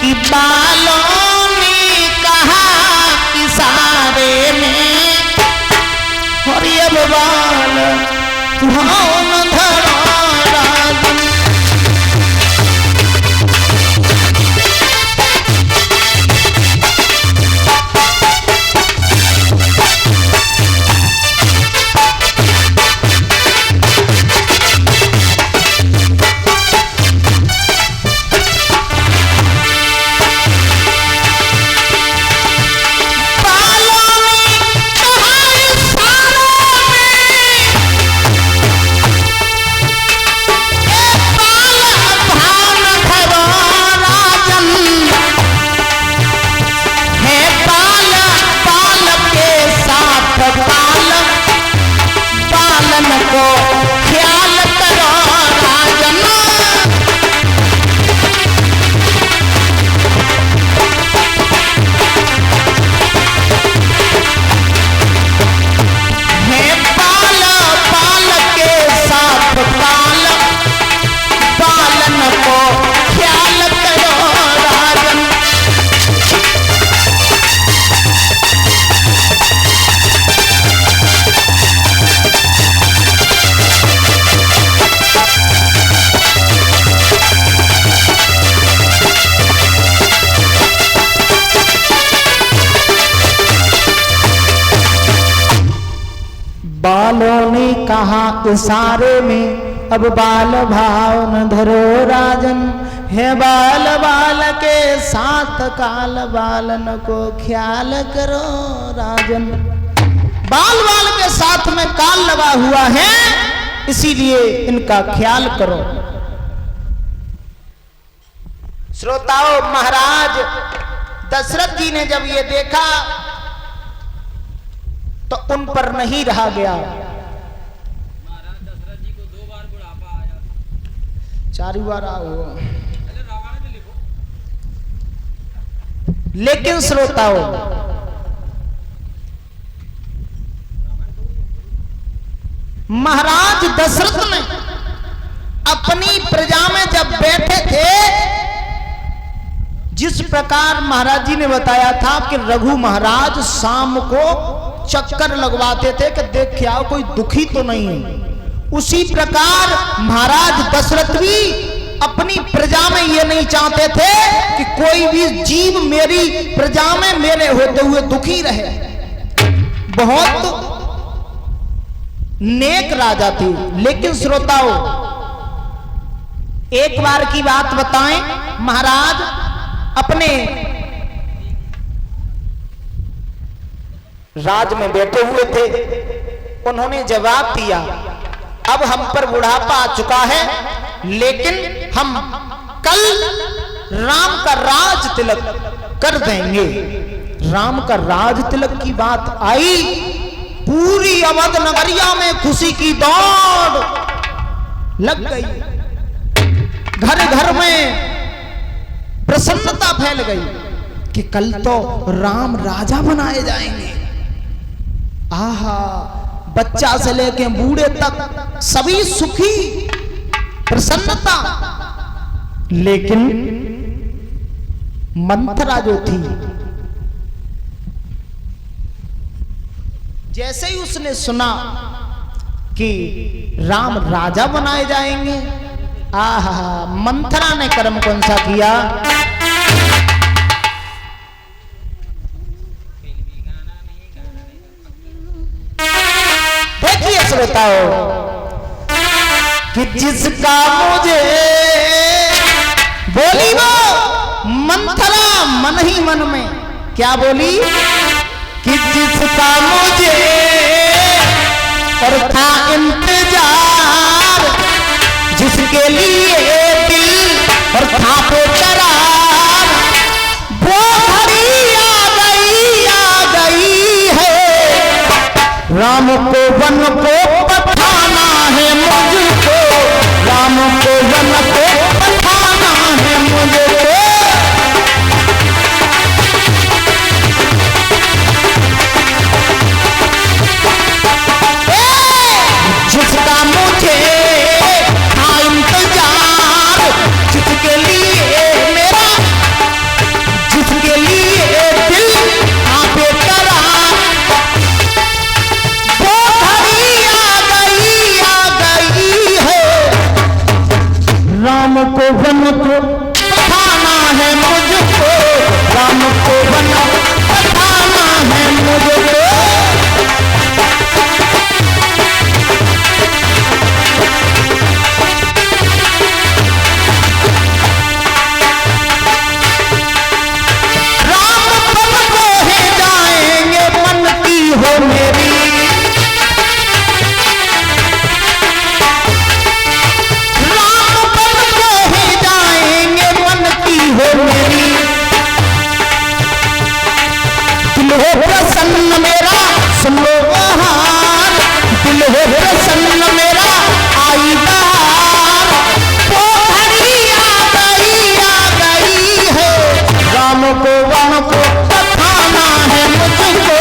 कि बालों ने कहा इशारे में और ये बाल कौन धरा राजन। बालों ने कहा इशारे में अब बाल भाव न धरो राजन। है बाल बाल के साथ काल बालन को ख्याल करो राजन। बाल बाल के साथ में काल लगा हुआ है, इसीलिए इनका ख्याल करो। श्रोताओं, महाराज दशरथ जी ने जब ये देखा तो उन पर नहीं रहा गया। महाराज दशरथ जी को 2 बार बुढ़ापा आया, 4 बार आओ। रावण में लिखो। लेकिन श्रोताओं, महाराज दशरथ ने अपनी प्रजा में जब बैठे थे, जिस प्रकार महाराज जी ने बताया था कि रघु महाराज शाम को चक्कर लगवाते थे कि देख क्या कोई दुखी तो नहीं है, उसी प्रकार महाराज दशरथ भी अपनी प्रजा में ये नहीं चाहते थे कि कोई भी जीव मेरी प्रजा में मेरे होते हुए दुखी रहे। बहुत नेक राजा थे। लेकिन श्रोताओं, एक बार की बात बताएं, महाराज अपने राज में बैठे हुए थे, उन्होंने जवाब दिया अब हम पर बुढ़ापा आ चुका है, लेकिन हम कल राम का राज तिलक कर देंगे। राम का राज तिलक की बात आई, पूरी अवध नगरिया में खुशी की दौड़ लग गई। घर घर में प्रसन्नता फैल गई कि कल तो राम राजा बनाए जाएंगे। आहा, बच्चा से लेके बूढ़े तक सभी सुखी, प्रसन्नता। लेकिन मंथरा जो थी, जैसे ही उसने सुना कि राम राजा बनाए जाएंगे, आहा, मंथरा ने कर्म कौन सा किया। देखिए श्रोताओ, कि जिसका मुझे बोली वो मंथरा मन ही मन में क्या बोली कि जिसका मुझे और था इंतजार, जिसके लिए दिल और था बेकरार, वो घड़ी आ गई है। राम को वन को पठाना है मुझको, राम को वन को पठाना है मुझको। जिसका मुझे था इंतजार, को वन को बताना है मुझको,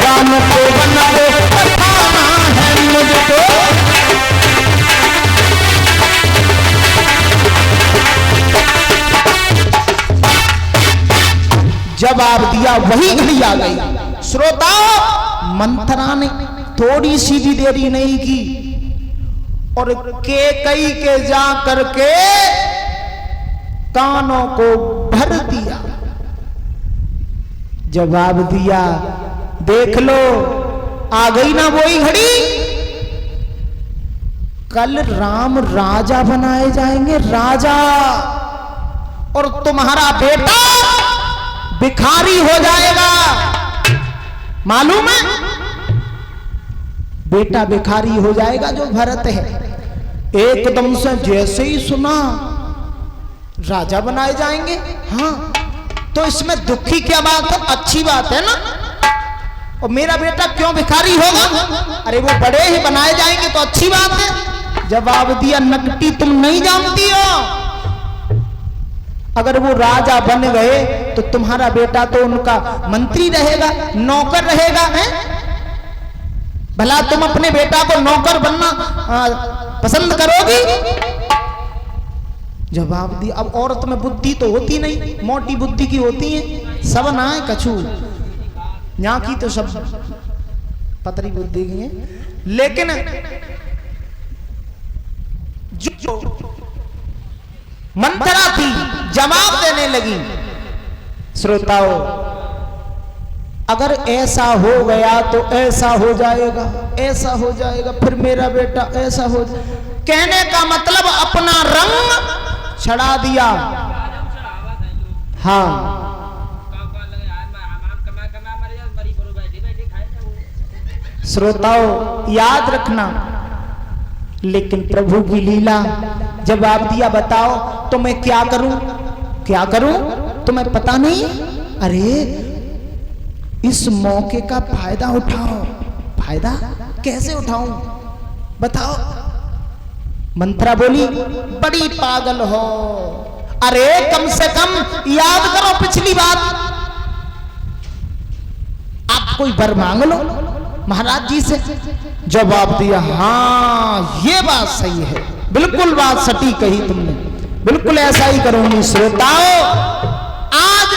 राम को वन को बताना है मुझको। जवाब दिया, वही घड़ी आ गई। श्रोताओ, मंथरा ने थोड़ी सी भी देरी नहीं की और केकई के जा करके कानों को भर दिया, जवाब दिया, देख लो आ गई ना वही घड़ी, कल राम राजा बनाए जाएंगे, राजा, और तुम्हारा बेटा भिखारी हो जाएगा। मालूम है, बेटा भिखारी हो जाएगा जो भरत है। एकदम से जैसे ही सुना राजा बनाए जाएंगे, हाँ, तो इसमें दुखी क्या बात है, अच्छी बात है ना। और मेरा बेटा क्यों भिखारी होगा, अरे वो बड़े ही बनाए जाएंगे तो अच्छी बात है। जवाब दिया, नकटी तुम नहीं जानती हो, अगर वो राजा बन गए तो तुम्हारा बेटा तो उनका मंत्री रहेगा, नौकर रहेगा, है? भला तुम अपने बेटा को नौकर बनना पसंद करोगी? जवाब दिया, अब औरत में बुद्धि तो होती नहीं, मोटी बुद्धि की होती है, सब ना है कछू, यहाँ की तो सब पतरी बुद्धि की है। लेकिन जो मंथरा थी जवाब देने लगी, श्रोताओ, अगर ऐसा हो गया तो ऐसा हो जाएगा, ऐसा हो जाएगा, फिर मेरा बेटा ऐसा हो जाएगा। कहने का मतलब अपना रंग छड़ा दिया। हाँ, श्रोताओ याद रखना, लेकिन प्रभु की लीला। जवाब दिया, बताओ तो मैं क्या करूं, क्या करूं, तुम्हें पता नहीं? अरे इस मौके का फायदा उठाओ। फायदा कैसे उठाऊं, बताओ? मंथरा बोली, बड़ी पागल हो, अरे कम से कम याद करो पिछली बात, आप कोई वर मांग लो महाराज जी से। जवाब दिया, हाँ ये बात सही है, बिल्कुल बात सटी कही तुमने, बिल्कुल ऐसा ही करूंगी। श्रोताओ, आज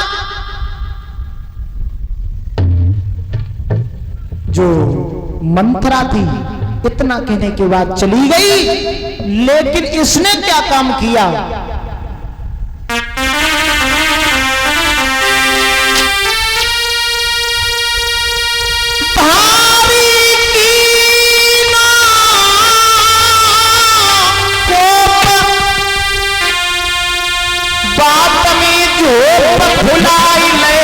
जो मंथरा थी इतना कहने के बाद चली गई, लेकिन इसने क्या काम किया? भुलाई ले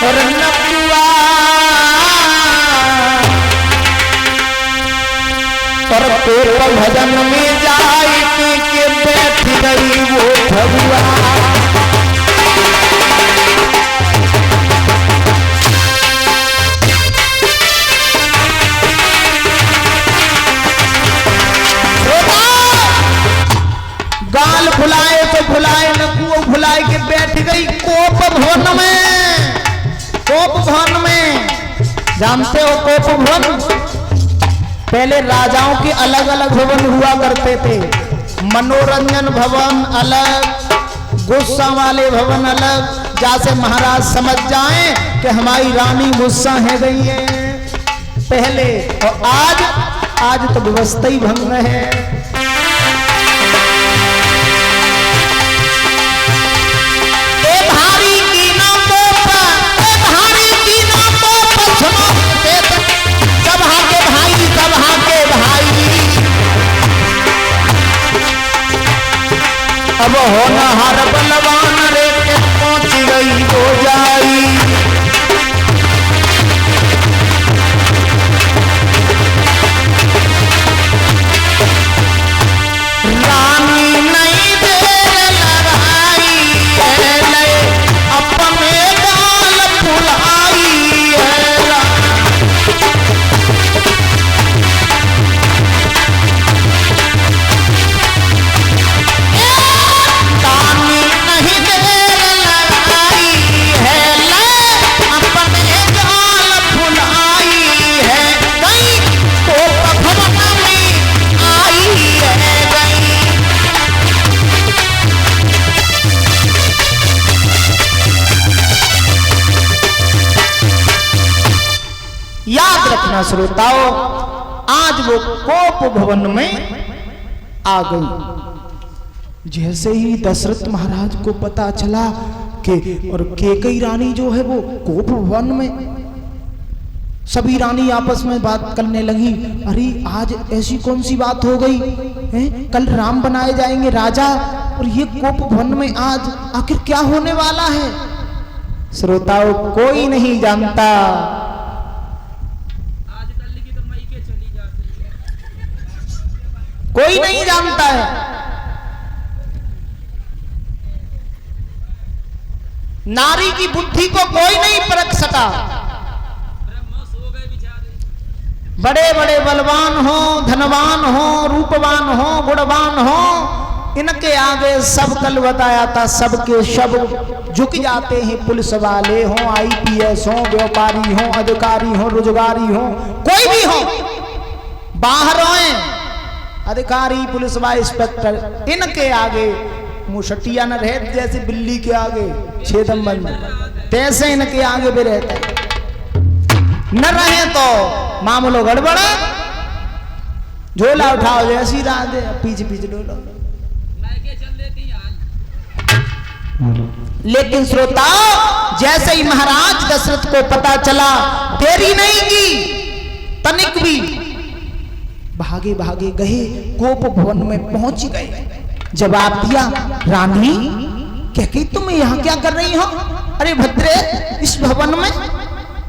और नपुआ और पेट भजन में जाई के बैठ गई वो भगुआ। गाल फुलाए तो फुलाए, नकुओ फुलाए के बैठ गई कोप भवन में। कोप भवन में, जानते हो कोप भवन? पहले राजाओं के अलग अलग भवन हुआ करते थे, मनोरंजन भवन अलग, गुस्सा वाले भवन अलग, जैसे महाराज समझ जाएं कि हमारी रानी गुस्सा है गई है पहले। और आज तो व्यवस्था ही भंग है। अब होनहार बलवान रे के पहुंच गई हो जाई। रानी नहीं देर लगाई है, अपने गाल फुलाई है। रानी ना श्रोताओं, आज वो कोप भवन में आ गई। जैसे ही दशरथ महाराज को पता चला कि और कैकेयी रानी जो है वो कोप भवन में, सभी रानी आपस में बात करने लगी, अरे आज ऐसी कौन सी बात हो गई है? कल राम बनाए जाएंगे राजा और ये कोप भवन में आज आखिर क्या होने वाला है? श्रोताओं, कोई नहीं जानता। आज कल की तो मई के चली जाती है, कोई नहीं जानता है। नारी की बुद्धि को कोई नहीं परख सका। ब्रह्म सो गए बेचारे। बड़े बड़े बलवान हो, धनवान हो, रूपवान हो, गुणवान हो, इनके आगे सब कल बताया था, सबके सब झुक जाते हैं। पुलिस वाले हो, आईपीएस हो, व्यापारी हो, अधिकारी हो, रोजगारी हो, कोई भी हो, बाहर होए अधिकारी, पुलिस वाले, इंस्पेक्टर, इनके आगे मुसटिया न रहे, जैसे बिल्ली के आगे छेदम बंद, तैसे इनके आगे भी रहते न रहे तो मामलो गड़बड़, झोला उठाओ जैसी रात है, पीछे पीछे डोलो, मायके चल देती आज। लेकिन श्रोताओ, जैसे ही महाराज दशरथ को पता चला, देरी नहीं की तनिक भी, भागे भागे गए, कोप भवन में पहुंच गए। जवाब दिया, रानी कैकेयी तुम यहाँ क्या कर रही हो? अरे भद्रे, इस भवन में।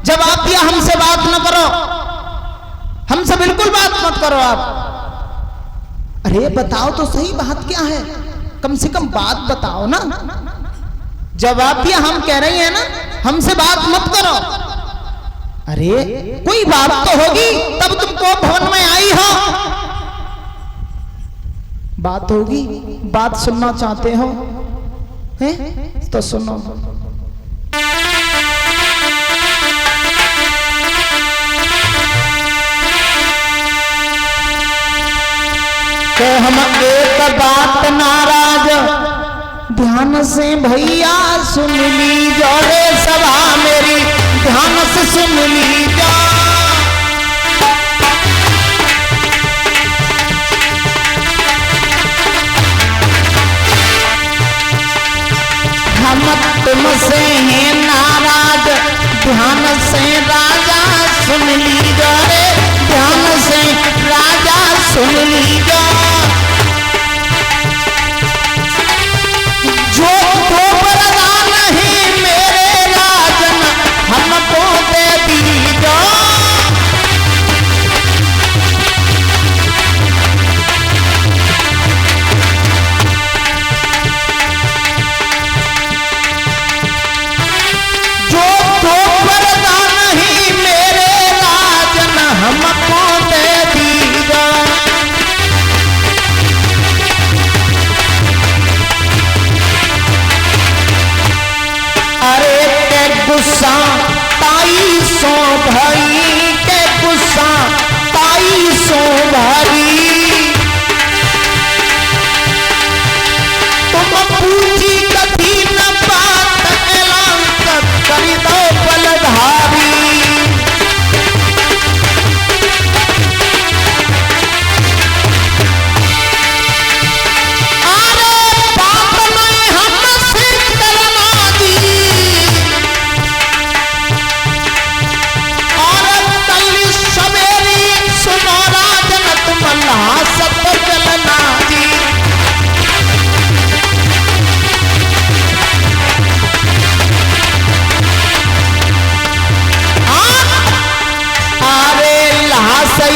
जवाब दिया, हमसे बात न करो, हमसे बिल्कुल बात मत करो आप। अरे बताओ तो सही, बात क्या है? कम से कम बात बताओ ना। जवाब दिया, हम कह रही हैं ना, हमसे बात मत करो। अरे कोई बात तो होगी, तब तुम कोप भवन में आई हो। बात होगी, बात सुनना चाहते हो हैं तो सुनो। तो हम एक बात नाराज, ध्यान से भैया सुन लीजो रे सभा मेरी, ध्यान से सुन लीजो। हम तुमसे हैं नाराज, ध्यान से राजा सुन लीजो रे, ध्यान से राजा सुन लीजो। जो दो वरदान है मेरे राजन, हमको दे दीजो। हमको दे दीजो। अरे के गुस्सा ताई सो भाई, के गुस्सा ताई सो भाई, तुम पूछी कभी न बात, ऐलान कर दो बलधारी।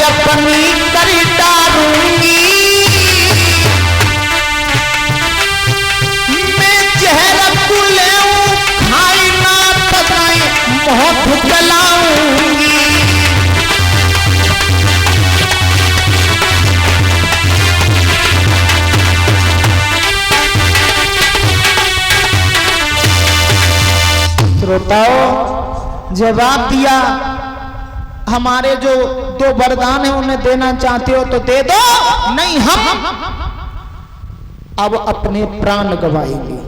अपनी कर डालूंगी मैं, जहर कुलेऊं खाई ना पकाई, मोह जलाऊंगी। श्रोताओं, जवाब दिया, हमारे जो दो वरदान है उन्हें देना चाहते हो तो दे दो, नहीं हम अब अपने प्राण गवाएंगे।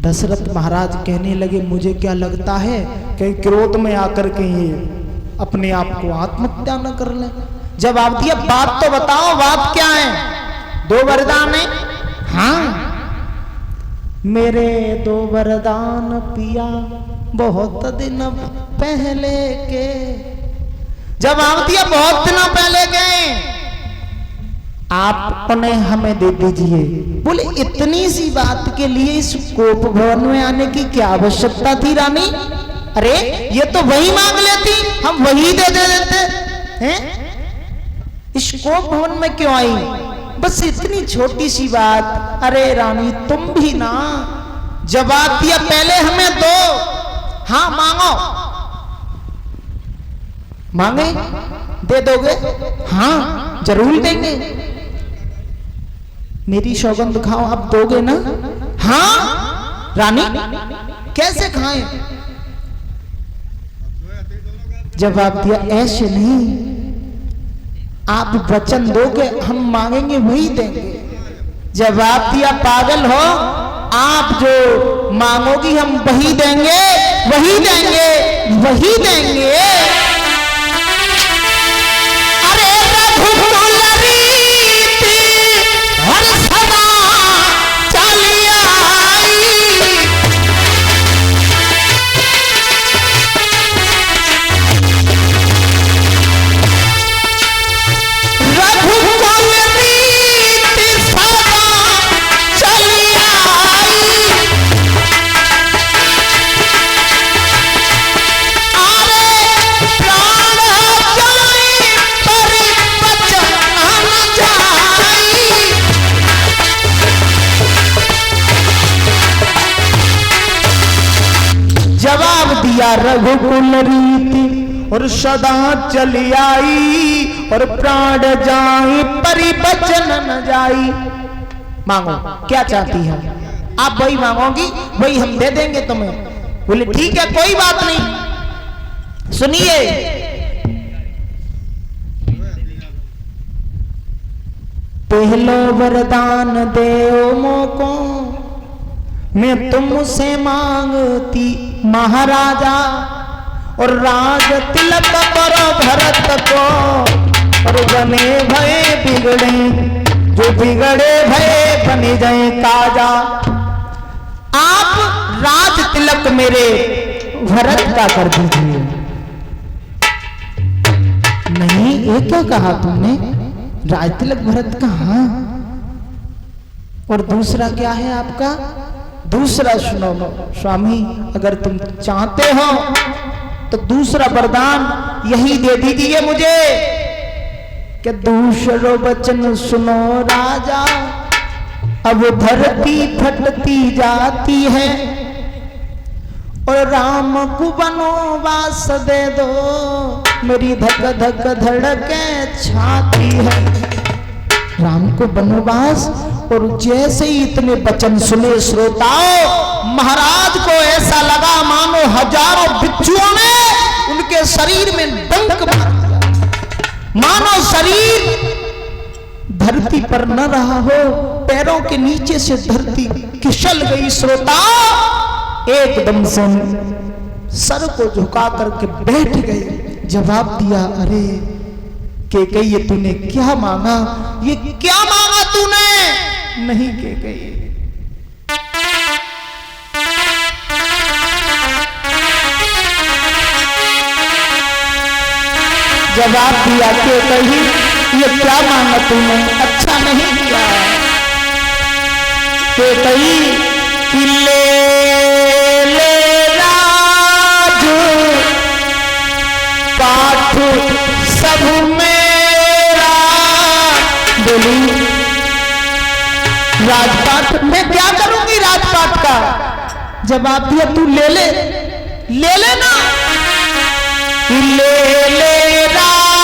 दशरथ महाराज कहने लगे मुझे क्या लगता है कि क्रोध में आकर के ये अपने आप को आत्महत्या न कर ले। जवाब दिया बात तो बताओ, बात क्या है? 2 वरदान है। हाँ, मेरे 2 वरदान पिया बहुत दिन पहले के। जवाब दिया बहुत दिनों पहले के, आप उन्हें हमें दे दीजिए। बोले इतनी सी बात के लिए इस कोप भवन में आने की क्या आवश्यकता थी रानी? अरे ये तो वही मांग लेती, हम वही दे देते हैं। इस कोप भवन में क्यों आई? बस इतनी छोटी सी बात। अरे रानी तुम भी ना। जवाब दिया पहले हमें दो। हाँ मांगो। मांगे दे दोगे? हाँ जरूर देंगे। मेरी सौगंध खाओ, आप दोगे ना? हाँ रानी कैसे खाएं? जवाब दिया ऐसे नहीं, आप वचन दोगे हम मांगेंगे वही देंगे। जवाब दिया पागल हो, आप जो मांगोगी हम वही देंगे, वही देंगे, वही देंगे। अरे रघुकुल रीति हर सदा चली आई, रघुकुल रीति सदा चली आई। अरे प्राण जाए पर बचन न जाई। जवाब दिया रघुकुल रीति और सदा चली आई, और प्राण जाई परि बचन न जाई। मांगो क्या चाहती है? आप वही मांगोगी वही हम दे देंगे तुम्हें। बोले ठीक है कोई बात नहीं। सुनिए, पहलो वरदान दे मोको, मैं तुमसे मांगती महाराजा, और राज तिलक करो भरत को, और बने भय बिगड़े, जो बिगड़े भय बने जाए काजा। आप राज तिलक मेरे भरत का कर दीजिए। नहीं ये क्या कहा तुमने? राज तिलक भरत का? हाँ, और दूसरा क्या है आपका? दूसरा सुनो स्वामी, अगर तुम चाहते हो तो दूसरा वरदान यही दे दीजिए मुझे कि दूसरो वचन सुनो राजा, अब धरती फटती जाती है, और राम को वनवास दे दो, मेरी धक धक धड़के छाती है। राम को वनवास, और जैसे ही इतने वचन सुने श्रोताओं, महाराज को ऐसा लगा मानो हजारों बिच्छुओं ने उनके शरीर में डंक मार दिया, मानो शरीर धरती पर न रहा हो, पैरों के नीचे से धरती खिसक गई। श्रोताओं एकदम से सर को झुका करके बैठ गए। जवाब दिया अरे कैकेयी ये तूने क्या मांगा? ये क्या मांगा तूने? नहीं कैकेयी, जवाब दिया कैकेयी ये क्या मांगा तूने? अच्छा नहीं किया। कैकेयी कि ले राज पाठ सब मेरा। बोली राजपाट मैं क्या करूंगी राजपाट का? जवाब दिया तू ले ले, ले लेना, ले ले राज